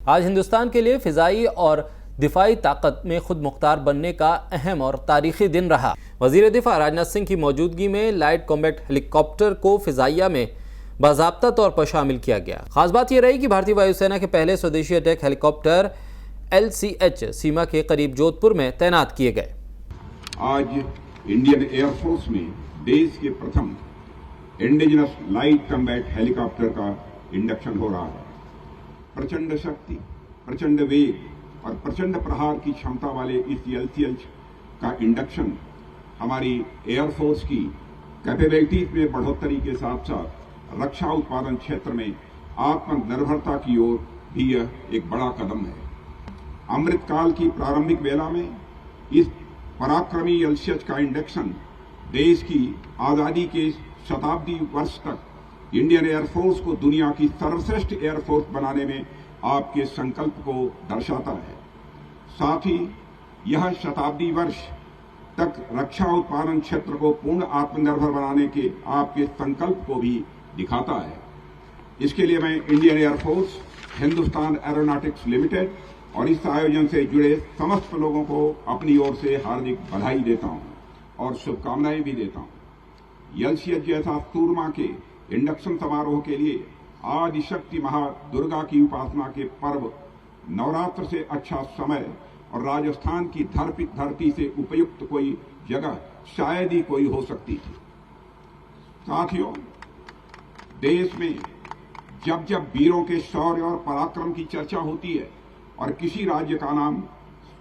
आज हिंदुस्तान के लिए फिजाई और दिफाई ताकत में खुद मुख्तार बनने का अहम और तारीखी दिन रहा। वजीर दिफा राजनाथ सिंह की मौजूदगी में लाइट कॉम्बैट हेलीकॉप्टर को फिजाइया में बाज़ाब्ता तौर पर शामिल किया गया। खास बात यह रही कि भारतीय वायुसेना के पहले स्वदेशी अटैक हेलीकॉप्टर LCH सीमा के करीब जोधपुर में तैनात किए गए। आज इंडियन एयरफोर्स में देश के प्रथम इंडिजिनस लाइट कॉम्बैट हेलीकॉप्टर का इंडक्शन हो रहा है। प्रचंड शक्ति, प्रचंड वेग और प्रचंड प्रहार की क्षमता वाले इस LCH का इंडक्शन हमारी एयरफोर्स की कैपेबिलिटीज में बढ़ोतरी के साथ साथ रक्षा उत्पादन क्षेत्र में आत्मनिर्भरता की ओर भी यह एक बड़ा कदम है। अमृतकाल की प्रारंभिक वेला में इस पराक्रमी LCH का इंडक्शन देश की आजादी के शताब्दी वर्ष तक इंडियन एयरफोर्स को दुनिया की सर्वश्रेष्ठ एयरफोर्स बनाने में आपके संकल्प को दर्शाता है। साथ ही यह शताब्दी वर्ष तक रक्षा उत्पादन क्षेत्र को पूर्ण आत्मनिर्भर बनाने के आपके संकल्प को भी दिखाता है। इसके लिए मैं Indian air force, Hindustan aeronautics limited और इस आयोजन से जुड़े समस्त लोगों को अपनी ओर से हार्दिक बधाई देता हूं और शुभकामनाएं भी देता हूं। LCH जैसा सूरमा के इंडक्शन समारोह के लिए आदिशक्ति महादुर्गा की उपासना के पर्व नवरात्र से अच्छा समय और राजस्थान की धरती से उपयुक्त कोई जगह शायद ही कोई हो सकती थी। साथियों, देश में जब जब वीरों के शौर्य और पराक्रम की चर्चा होती है और किसी राज्य का नाम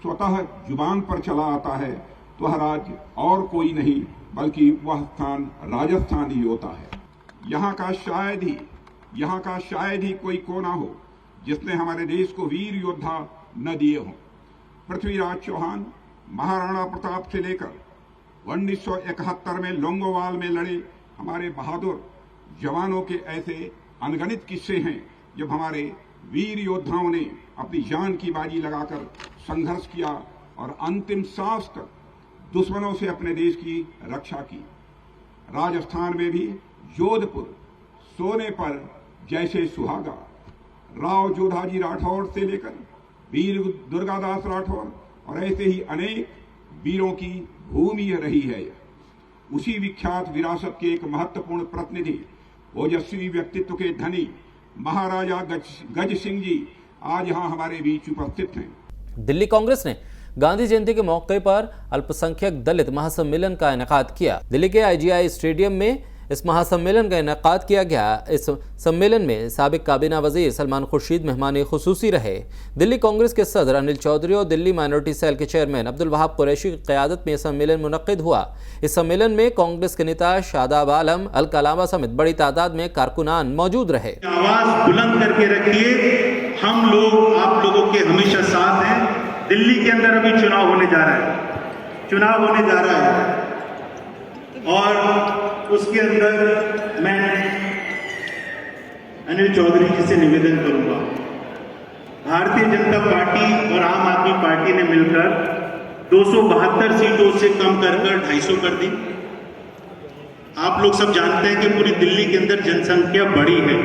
स्वतः जुबान पर चला आता है तो वह राज्य और कोई नहीं बल्कि वह स्थान राजस्थान ही होता है। यहाँ का शायद ही कोई कोना हो जिसने हमारे देश को वीर योद्धा न दिए हों। पृथ्वीराज चौहान, महाराणा प्रताप से लेकर 1971 में लोंगोवाल में लड़े हमारे बहादुर जवानों के ऐसे अनगिनत किस्से हैं जब हमारे वीर योद्धाओं ने अपनी जान की बाजी लगाकर संघर्ष किया और अंतिम सांस तक दुश्मनों से अपने देश की रक्षा की। राजस्थान में भी जोधपुर सोने पर जैसे सुहागा, राव जोधाजी राठौड़ से लेकर वीर दुर्गादास राठौड़ और ऐसे ही अनेक वीरों की भूमि रही है। उसी विख्यात विरासत के एक महत्वपूर्ण प्रतिनिधि, ओजस्वी व्यक्तित्व के धनी महाराजा गज सिंह जी आज यहां हमारे बीच उपस्थित हैं। दिल्ली कांग्रेस ने गांधी जयंती के मौके पर अल्पसंख्यक दलित महासम्मेलन का इनेकाद किया। दिल्ली के IGI स्टेडियम में इस महासम्मेलन का इनेकाद किया गया। इस सम्मेलन में साबिक काबीना वजीर सलमान खुर्शीद मेहमान खुसूसी रहे। दिल्ली कांग्रेस के सदर अनिल चौधरी और दिल्ली माइनॉरिटी सेल के चेयरमैन अब्दुल वहाब कुरैशी की क़यादत में यह सम्मेलन मुनक्किद हुआ। इस सम्मेलन में कांग्रेस के नेता शादाब आलम, अल कलामा समेत बड़ी तादाद में कारकुनान मौजूद रहे। आवाज बुलंद करके रखिए, हम लोग आप लोगों के हमेशा साथ हैं। दिल्ली के अंदर अभी चुनाव होने जा रहा है और उसके अंदर मैं अनिल चौधरी जी से निवेदन करूंगा, भारतीय जनता पार्टी और आम आदमी पार्टी ने मिलकर 272 सीटों से कम कर 250 कर दी। आप लोग सब जानते हैं कि पूरी दिल्ली के अंदर जनसंख्या बड़ी है,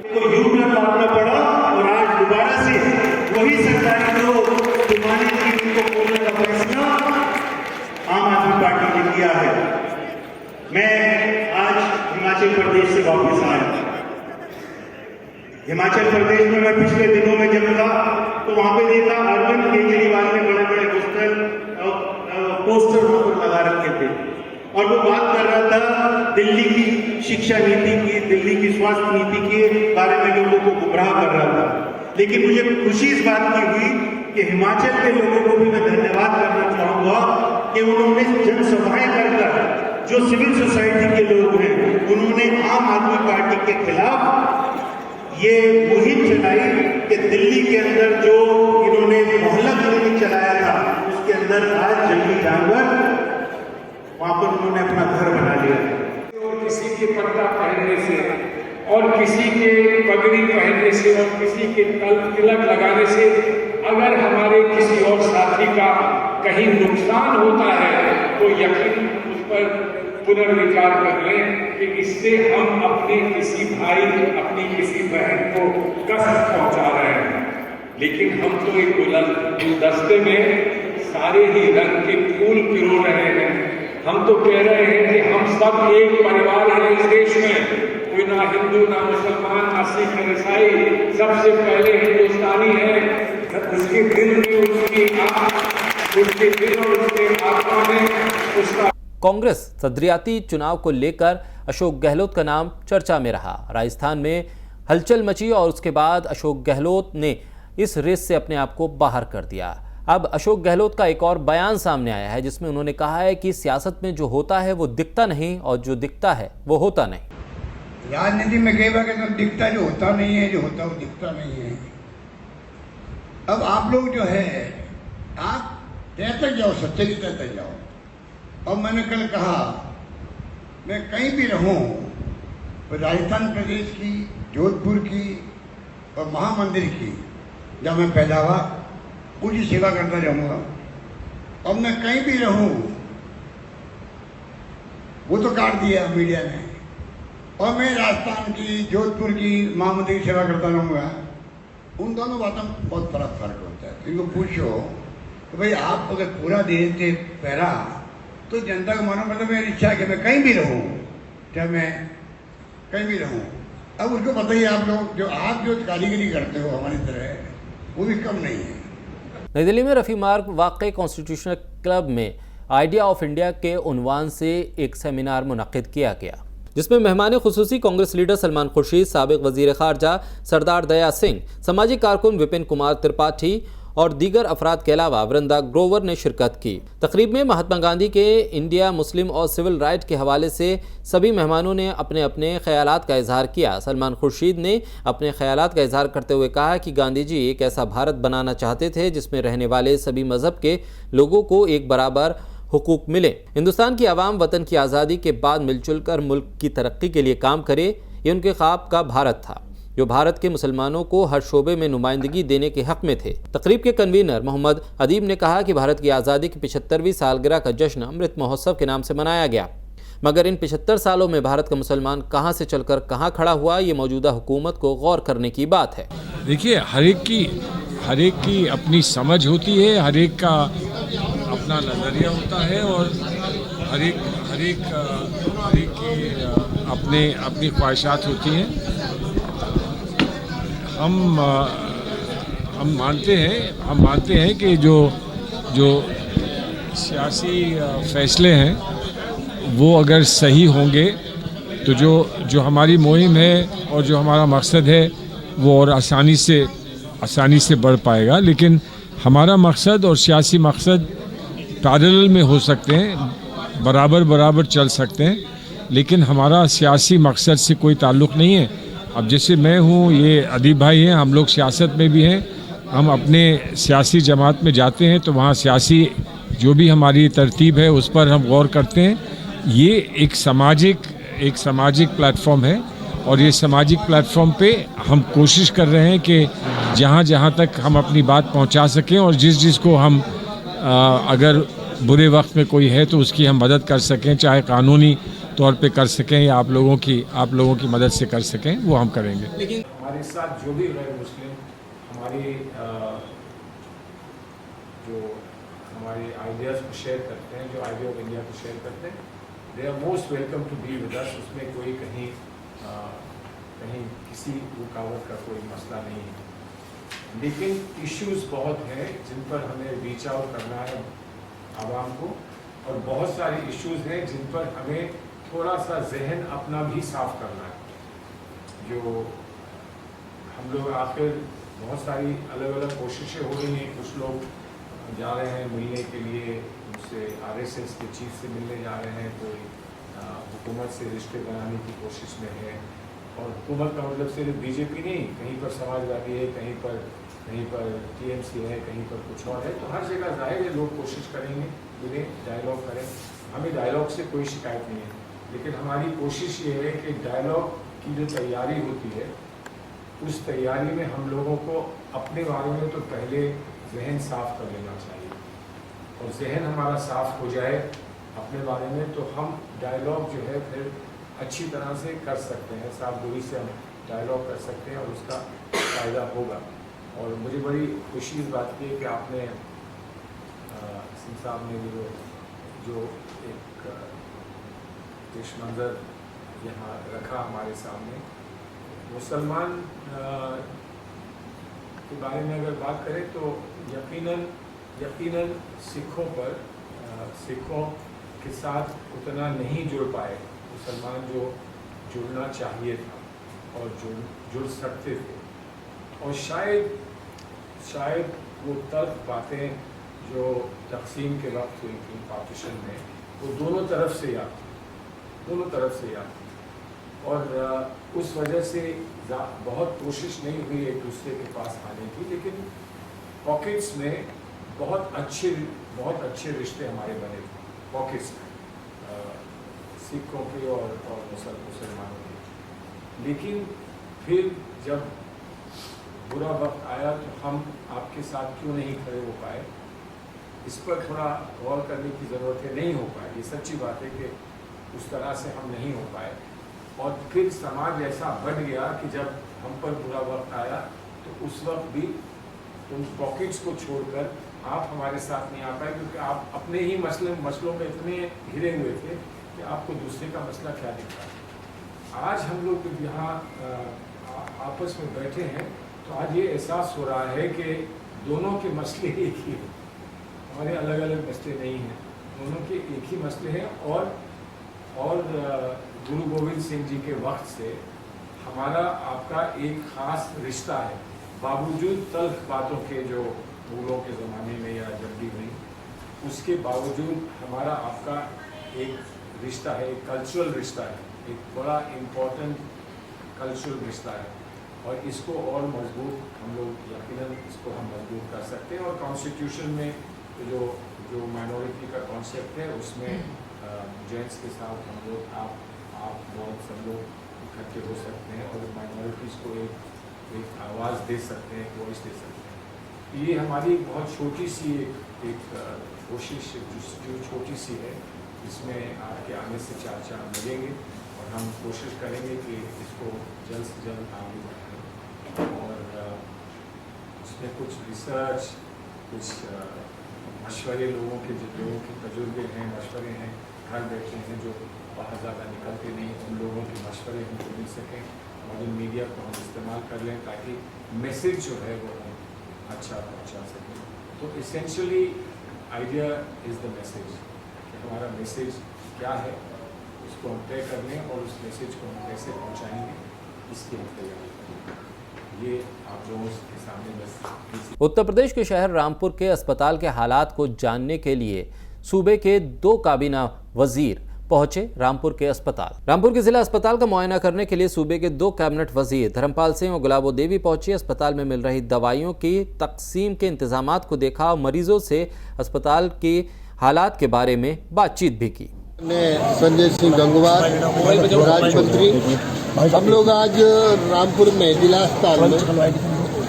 तो यूटर्न लाना पड़ा और आज दोबारा से वही सरकार को घुमाने की बोलने का फैसला आम आदमी पार्टी ने किया है। मैं आज हिमाचल प्रदेश से वापस आया। हिमाचल प्रदेश में मैं पिछले दिनों में जब था तो वहां पे देखा अरविंद केजरीवाल ने बड़े बड़े पोस्टर लगा रखे थे और वो बात कर रहा था दिल्ली की शिक्षा नीति की, दिल्ली की स्वास्थ्य नीति के बारे में लोगों को गुमराह कर रहा था। लेकिन मुझे खुशी इस बात की हुई कि हिमाचल के लोगों को भी मैं धन्यवाद करना चाहूंगा कि उन्होंने जनसभाएं कर जो सिविल सोसाइटी के लोग हैं उन्होंने आम आदमी पार्टी के खिलाफ ये मुहिम चलाई कि दिल्ली के अंदर जो इन्होंने मोहल्ला क्लिनिक चलाया था उसके अंदर आज जंगली जानवर वहां पर उन्होंने अपना घर बना लिया। और किसी के पट्टा पहनने से और किसी के पगड़ी पहनने से और किसी के तिलक लगाने से अगर हमारे किसी और साथी का कहीं नुकसान होता है तो यकीन उस पर पुनर्विचार कर लें कि इससे हम अपने किसी भाई, अपनी किसी बहन को कष्ट पहुंचा रहे हैं। लेकिन हम तो एक गुलदस्ते में सारे ही रंग के फूल पिरो रहे हैं। हम तो कह रहे हैं कि हम सब एक परिवार हैं इस देश में, कोई ना हिंदू ना मुसलमान ना सिख ना ईसाई, सबसे पहले हिंदुस्तानी है। उसके दिल में उसके दिल और उसके आत्मा में उसका। कांग्रेस सदरियाती चुनाव को लेकर अशोक गहलोत का नाम चर्चा में रहा। राजस्थान में हलचल मची और उसके बाद अशोक गहलोत ने इस रेस से अपने आप को बाहर कर दिया। अब अशोक गहलोत का एक और बयान सामने आया है जिसमें उन्होंने कहा है कि सियासत में जो होता है वो दिखता नहीं और जो दिखता है वो होता नहीं। राजनीति में कई बार कहते दिखता जो होता नहीं है, जो होता वो दिखता नहीं है। अब आप लोग जो है आप तय तक जाओ, सच्चे की तय तक जाओ। और मैंने कल कहा मैं कहीं भी रहूं तो राजस्थान प्रदेश की, जोधपुर की और महामंदिर की जब मैं पैदा हुआ पूरी सेवा करता रहूंगा। अब मैं कहीं भी रहूं, वो तो काट दिया मीडिया ने, और मैं राजस्थान की, जोधपुर की, महामंदिर की सेवा करता रहूंगा। उन दोनों बातों में बहुत फर्क होता है। इनको पूछो कि भाई आप अगर पूरा देते पहरा तो जनता को मानो, मतलब मेरी इच्छा है कि मैं कहीं भी रहूं, क्या मैं कहीं भी रहूं। अब उसको बताइए आप लोग, जो आप जो कारीगरी करते हो हमारी तरह, वो भी कम नहीं है। नई दिल्ली में रफी मार्ग वाक़ई कॉन्स्टिट्यूशनल क्लब में आइडिया ऑफ इंडिया के उन्वान से एक सेमिनार मुनक़िद किया गया जिसमें मेहमान खुसूसी कांग्रेस लीडर सलमान खुर्शीद, साबिक वजीर खारजा सरदार दया सिंह, सामाजिक कारकुन विपिन कुमार त्रिपाठी और दीगर अफराद के अलावा वृंदा ग्रोवर ने शिरकत की। तकरीब में महात्मा गांधी के इंडिया, मुस्लिम और सिविल राइट के हवाले से सभी मेहमानों ने अपने अपने ख्यालात का इजहार किया। सलमान खुर्शीद ने अपने ख्यालात का इजहार करते हुए कहा कि गांधी जी एक ऐसा भारत बनाना चाहते थे जिसमें रहने वाले सभी मजहब के लोगों को एक बराबर हुकूक मिले। हिंदुस्तान की आवाम वतन की आज़ादी के बाद मिलजुल कर मुल्क की तरक्की के लिए काम करे, ये उनके ख्वाब का भारत था जो भारत के मुसलमानों को हर शोबे में नुमाइंदगी देने के हक में थे। तकरीब के कन्वीनर मोहम्मद अदीब ने कहा कि भारत की आज़ादी की 75वीं सालगिरह का जश्न अमृत महोत्सव के नाम से मनाया गया, मगर इन 75 सालों में भारत का मुसलमान कहां से चलकर कहां खड़ा हुआ, ये मौजूदा हुकूमत को गौर करने की बात है। देखिए, हर एक की अपनी समझ होती है, हर एक का अपना नज़रिया होता है और हर एक की अपनी ख्वाहिशात होती हैं। हम मानते हैं कि जो सियासी फैसले हैं वो अगर सही होंगे तो जो हमारी मुहिम है और जो हमारा मकसद है वो और आसानी से बढ़ पाएगा। लेकिन हमारा मकसद और सियासी मकसद पैरेलल में हो सकते हैं, बराबर चल सकते हैं, लेकिन हमारा सियासी मकसद से कोई ताल्लुक़ नहीं है। अब जैसे मैं हूँ, ये अदीब भाई हैं, हम लोग सियासत में भी हैं। हम अपने सियासी जमात में जाते हैं तो वहाँ सियासी जो भी हमारी तरतीब है उस पर हम गौर करते हैं। ये एक सामाजिक प्लेटफॉर्म है और ये सामाजिक प्लेटफॉर्म पे हम कोशिश कर रहे हैं कि जहाँ तक हम अपनी बात पहुँचा सकें और जिसको हम अगर बुरे वक्त में कोई है तो उसकी हम मदद कर सकें, चाहे कानूनी तौर पे कर सकें या आप लोगों की मदद से कर सकें, वो हम करेंगे। लेकिन हमारे साथ जो भी गैर मुस्लिम हमारे आइडियाज़ को शेयर करते हैं, जो आइडिया ऑफ इंडिया को शेयर करते हैं, they are most welcome to be with us. उसमें कोई कहीं किसी रुकावट का कोई मसला नहीं है। लेकिन इश्यूज़ बहुत हैं जिन पर हमें रीच आउट करना है आवाम को, और बहुत सारे इश्यूज़ हैं जिन पर हमें थोड़ा सा जहन अपना भी साफ करना है। जो हम लोग आखिर बहुत सारी अलग अलग कोशिशें हो रही हैं। कुछ लोग जा रहे हैं मिलने के लिए, उनसे RSS के चीफ से मिलने जा रहे हैं, कोई हुकूमत से रिश्ते बनाने की कोशिश में है। और हुकूमत का मतलब सिर्फ बीजेपी नहीं, कहीं पर समाजवादी है, कहीं पर TMC है, कहीं पर कुछ और है। तो हर जगह जाहिर है लोग कोशिश करेंगे, मिलें, डायलॉग करें। हमें डायलॉग से कोई शिकायत नहीं है, लेकिन हमारी कोशिश ये है कि डायलॉग की जो तैयारी होती है उस तैयारी में हम लोगों को अपने बारे में तो पहले जहन साफ कर लेना चाहिए, और जहन हमारा साफ हो जाए अपने बारे में तो हम डायलॉग जो है फिर अच्छी तरह से कर सकते हैं, साफ गोई से हम डायलॉग कर सकते हैं और उसका फ़ायदा होगा। और मुझे बड़ी खुशी इस बात की है कि आपने सिंह साहब ने जो एक पेश मंज़र यहाँ रखा हमारे सामने, मुसलमान के बारे में अगर बात करें तो यकीनन सिखों के साथ उतना नहीं जुड़ पाए मुसलमान जो जुड़ना चाहिए था और जुड़ सकते थे। और शायद वो तर्क बातें जो तकसीम के वक्त हुई थी पार्टीशन में, वो दोनों तरफ से याद थी और उस वजह से बहुत कोशिश नहीं हुई एक दूसरे के पास आने की, लेकिन पॉकेट्स में बहुत अच्छे रिश्ते हमारे बने थे पॉकेट्स में, सिखों के और मुसलमानों के। लेकिन फिर जब बुरा वक्त आया तो हम आपके साथ क्यों नहीं खड़े हो पाए, इस पर थोड़ा गौर करने की ज़रूरत है। नहीं हो पाए, ये सच्ची बात है कि उस तरह से हम नहीं हो पाए। और फिर समाज ऐसा बढ़ गया कि जब हम पर बुरा वक्त आया तो उस वक्त भी उन पॉकेट्स को छोड़कर आप हमारे साथ नहीं आ पाए, क्योंकि आप अपने ही मसलों में इतने घिरे हुए थे कि आपको दूसरे का मसला क्या दिख रहा है। आज हम लोग यहाँ आपस में बैठे हैं तो आज ये एहसास हो रहा है कि दोनों के मसले एक ही हैं, हमारे अलग अलग मसले नहीं हैं, दोनों के एक ही मसले हैं। और गुरु गोविंद सिंह जी के वक्त से हमारा आपका एक ख़ास रिश्ता है, बावजूद तल्ख बातों के जो मुगलों के ज़माने में या जब भी हुई, उसके बावजूद हमारा आपका एक रिश्ता है, एक कल्चरल रिश्ता है, एक बड़ा इम्पोर्टेंट कल्चरल रिश्ता है। और इसको और मजबूत हम लोग यकीनन इसको हम मजबूत कर सकते हैं। और कॉन्स्टिट्यूशन में जो माइनॉरिटी का कॉन्सेप्ट है उसमें जेंट्स के साथ हम लोग आप बहुत सब लोग इकट्ठे हो सकते हैं और माइनॉरिटीज़ को एक आवाज़ दे सकते हैं, एक वॉइस दे सकते हैं। ये हमारी बहुत छोटी सी एक कोशिश जो छोटी सी है, इसमें आपके आने से 4 चांद लगेंगे और हम कोशिश करेंगे कि इसको जल्द से जल्द आगे बढ़ाएं। और उसमें कुछ रिसर्च, कुछ मशवरे लोगों के तजुर्बे हैं, मशवरे हैं, घर बैठे हैं जो बाहर ज़्यादा निकलते नहीं, उन लोगों के मशवरे हमको मिल सकें और इन मीडिया को हम इस्तेमाल कर लें ताकि मैसेज जो है वो हम अच्छा पहुंचा सकें। तो essentially idea is the message, कि हमारा मैसेज क्या है उसको हम तय कर लें और उस मैसेज को हम कैसे पहुँचाएँगे इसकी हम तैयारी करें। ये आप लोगों के सामने बस। उत्तर प्रदेश के शहर रामपुर के अस्पताल के हालात को जानने के लिए सूबे के 2 काबीना वजीर पहुंचे रामपुर के अस्पताल। रामपुर के जिला अस्पताल का मुआयना करने के लिए सूबे के 2 कैबिनेट वजीर धर्मपाल सिंह और गुलाबो देवी पहुंचे। अस्पताल में मिल रही दवाइयों की तकसीम के इंतजामात को देखा और मरीजों से अस्पताल की हालात के बारे में बातचीत भी की। संजय सिंह गंगवार, राज्य मंत्री, हम लोग आज रामपुर में जिला अस्पताल में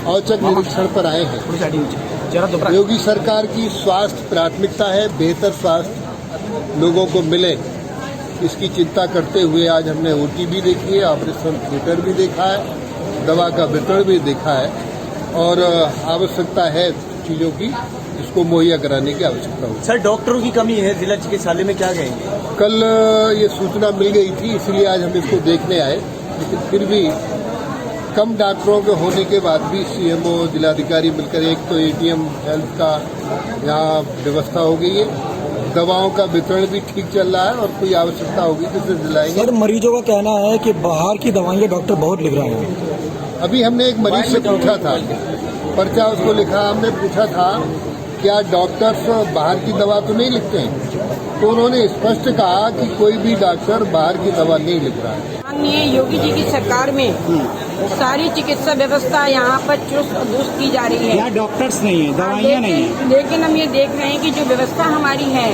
औचक निरीक्षण पर आए हैं। योगी सरकार की स्वास्थ्य प्राथमिकता है, बेहतर स्वास्थ्य लोगों को मिले, इसकी चिंता करते हुए आज हमने ओटी भी देखी है, ऑपरेशन थिएटर भी देखा है, दवा का वितरण भी देखा है और आवश्यकता है चीजों की, इसको मुहैया कराने की आवश्यकता होगी। सर, डॉक्टरों की कमी है जिला चिकित्सालय में, क्या कहेंगे? कल ये सूचना मिल गई थी, इसलिए आज हम इसको देखने आए, लेकिन फिर भी कम डॉक्टरों के होने के बाद भी सीएमओ, जिलाधिकारी मिलकर एक तो एटीएम हेल्थ का यहाँ व्यवस्था हो गई है, दवाओं का वितरण भी ठीक चल रहा है और कोई आवश्यकता होगी तो फिर दिलाएंगे। सर, मरीजों का कहना है कि बाहर की दवाइयाँ डॉक्टर बहुत लिख रहे हैं। अभी हमने एक मरीज से पूछा था, पर्चा उसको लिखा, हमने पूछा था क्या डॉक्टर्स बाहर की दवा तो नहीं लिखते हैं, तो उन्होंने स्पष्ट कहा कि कोई भी डॉक्टर बाहर की दवा नहीं लिख रहा है। माननीय योगी जी की सरकार में सारी चिकित्सा व्यवस्था यहाँ पर चुस्त दुरुस्त की जा रही है। यहाँ डॉक्टर्स नहीं है, दवाइयाँ नहीं है, लेकिन हम ये देख रहे हैं कि जो व्यवस्था हमारी है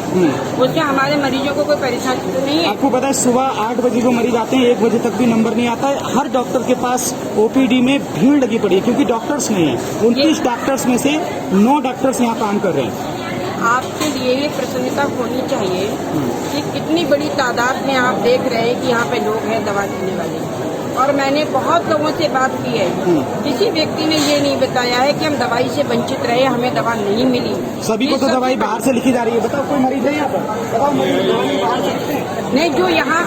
उससे हमारे मरीजों को कोई परेशानी तो नहीं है। आपको पता है सुबह 8 बजे को मरीज आते हैं, 1 बजे तक भी नंबर नहीं आता है। हर डॉक्टर के पास ओपीडी में भीड़ लगी पड़ी है क्योंकि डॉक्टर्स नहीं है। 29 डॉक्टर्स में से 9 डॉक्टर्स यहाँ काम कर रहे हैं। आपके लिए ये प्रसन्नता होनी चाहिए कि कितनी बड़ी तादाद में आप देख रहे हैं कि यहाँ पे लोग हैं दवा लेने वाले। और मैंने बहुत लोगों से बात की है। किसी व्यक्ति ने ये नहीं बताया है कि हम दवाई से वंचित रहे, हमें दवा नहीं मिली। सभी को तो दवाई बाहर से लिखी जा रही है। बताओ कोई मरीज है यहाँ पर? बताओ मरीज दवाई बाहर से लिखते हैं? नहीं, जो यहाँ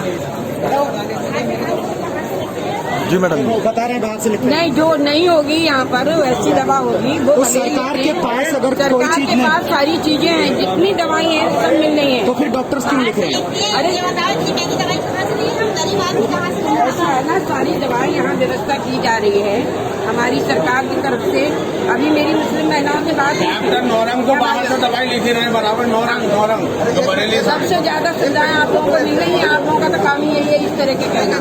जी मैडम बता रहे हैं बाहर से लिखते हैं। नहीं, जो नहीं होगी यहाँ पर वैसी दवा होगी वो तो सरकार के पास अगर कोई सरकार चीज के नहीं, पास सारी चीजें हैं, जितनी दवाई हैं सब मिल रही हैं। तो फिर डॉक्टर्स क्यों लिख रहे हैं? अरे ऐसा है ना, सारी दवाई यहाँ व्यवस्था की जा रही है हमारी सरकार की तरफ से। अभी मेरी मुस्लिम महिलाओं से बात नौरंग को बाहर से दवाई लिखी रहे बराबर। नौरंग सबसे ज्यादा सुविधाएं आप लोगों को मिल रही है। आप लोगों का तो काम ही यही है इस तरह के कहना।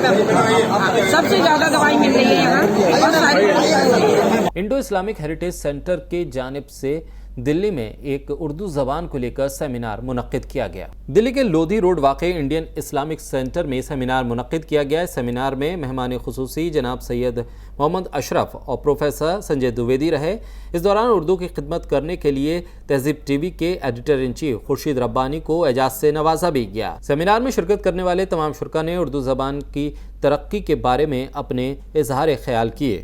सबसे ज्यादा दवाई मिल रही है यहाँ और सारी। इंडो इस्लामिक हेरिटेज सेंटर के जानिब से दिल्ली में एक उर्दू जबान को लेकर सेमिनार मुनक्किद किया गया। दिल्ली के लोधी रोड वाक़े इंडियन इस्लामिक सेंटर में सेमिनार मुनक्किद किया गया। सेमिनार में मेहमान खुसूसी जनाब सैयद मोहम्मद अशरफ और प्रोफेसर संजय द्विवेदी रहे। इस दौरान उर्दू की खिदमत करने के लिए तहजीब टीवी के editor in chief Khurshid Rabbani को एजाज से नवाजा भी गया। सेमिनार में शिरकत करने वाले तमाम शुरा ने उर्दू जबान की तरक्की के बारे में अपने इजहार ख्याल किए।